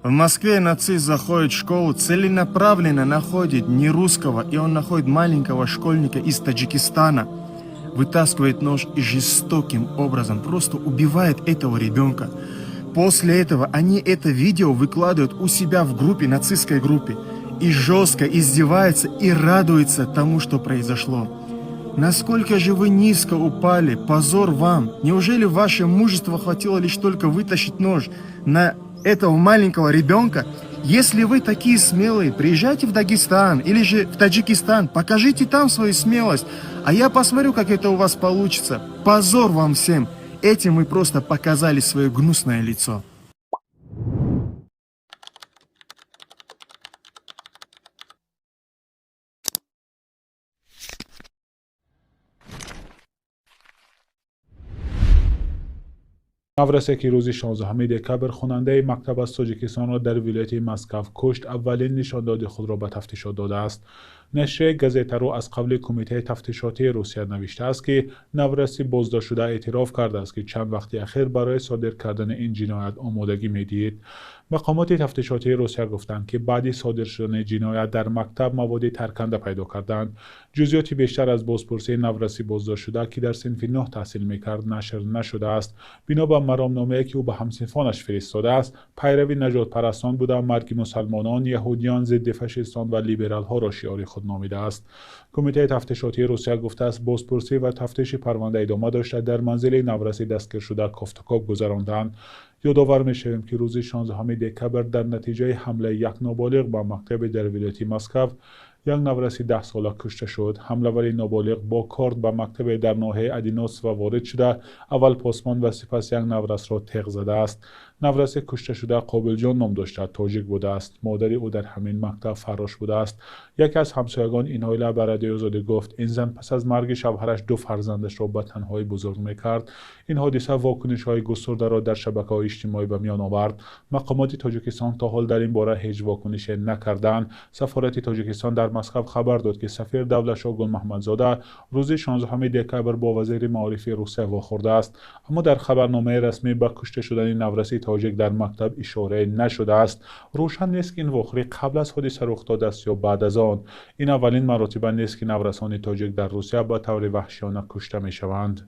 В Москве нацист заходит в школу, целенаправленно находит нерусского, и он находит маленького школьника из Таджикистана, вытаскивает нож и жестоким образом просто убивает этого ребенка. После этого они это видео выкладывают у себя в группе, нацистской группе, и жестко издеваются и радуются тому, что произошло. Насколько же вы низко упали, позор вам! Неужели ваше мужество хватило лишь только вытащить нож на этого маленького ребенка? Если вы такие смелые, приезжайте в Дагестан или же в Таджикистан, покажите там свою смелость, а я посмотрю, как это у вас получится. Позор вам всем! Этим вы просто показали свое гнусное лицо. نورسه که روز 16 دکبر خواننده مکتب از تاجیکستان را در ولایت مسکو کشت اولین نشانداد خود را به تفتیشات داده است. نشریه گزیته رو از قبل کمیته تفتیشاتی روسیه نوشته است که نورسی بازداشت شده اعتراف کرده است که چند وقت اخیر برای صادر کردن این جنایت آمادگی می‌دید. مقامات تفتیشاتی روسیه گفتند که بعد صادر شدن جنایت در مکتب مواد ترکنده پیدا کردند. جزئیات بیشتر از بازپرسی نورسی بازداشت شده که در صنف 9 تحصیل می‌کرد نشر نشده است. بنا به مرامنامه‌ای که او به همصنفانش فرستاده است، پیروی نجات پرستان بوده، مرگ مسلمانان، یهودیان، ضد فاشیستان و لیبرال ها را شعار خود نامیده است. کمیته تفتیشاتی روسیه گفته است بازپرسی و تفتیش پرونده ادامه داشته، در منزل نورسی دستگیر شده کافتکاب گذراندند. یادآور می‌شویم که روز 16 دکبر در نتیجه حمله یک نابالغ به مکتب در ولایت مسکو یک نورسی 10 ساله کشته شد. حمله‌ور نابالغ با کارت به مکتب در ناحیه ادینوس و وارد شده، اول پاسبان و سپس یک نورس را تیغ زده است. نورس کشته شده قابل جان نام داشته، تاجیک بوده است. مادر او در همین مکتب فراش بوده است. یکی از همسایگان این عائله به رادیو آزادی گفت این زن پس از مرگ شوهرش 2 فرزندش را به تنهایی بزرگ می‌کرد. این حادثه واکنش‌های گسترده را در شبکه‌های اجتماعی به میان آورد. مقامات تاجیکستان تا حال در این باره هیچ واکنشی نکردند. سفارت تاجیکستان در مسکو خبر داد که سفیر دولت‌شاه گل محمدزاده روز 16 دکبر با وزیر معارف روسیه واخورده است، اما در خبرنامه رسمی به کشته شدن نورسی تاجیک در مکتب اشاره نشده است. روشن نیست که این واقعه قبل از حادثه رخ داده است یا بعد از آن. این اولین مرتبه نیست که نورسان تاجیک در روسیه به طور وحشیانه کشته می‌شوند.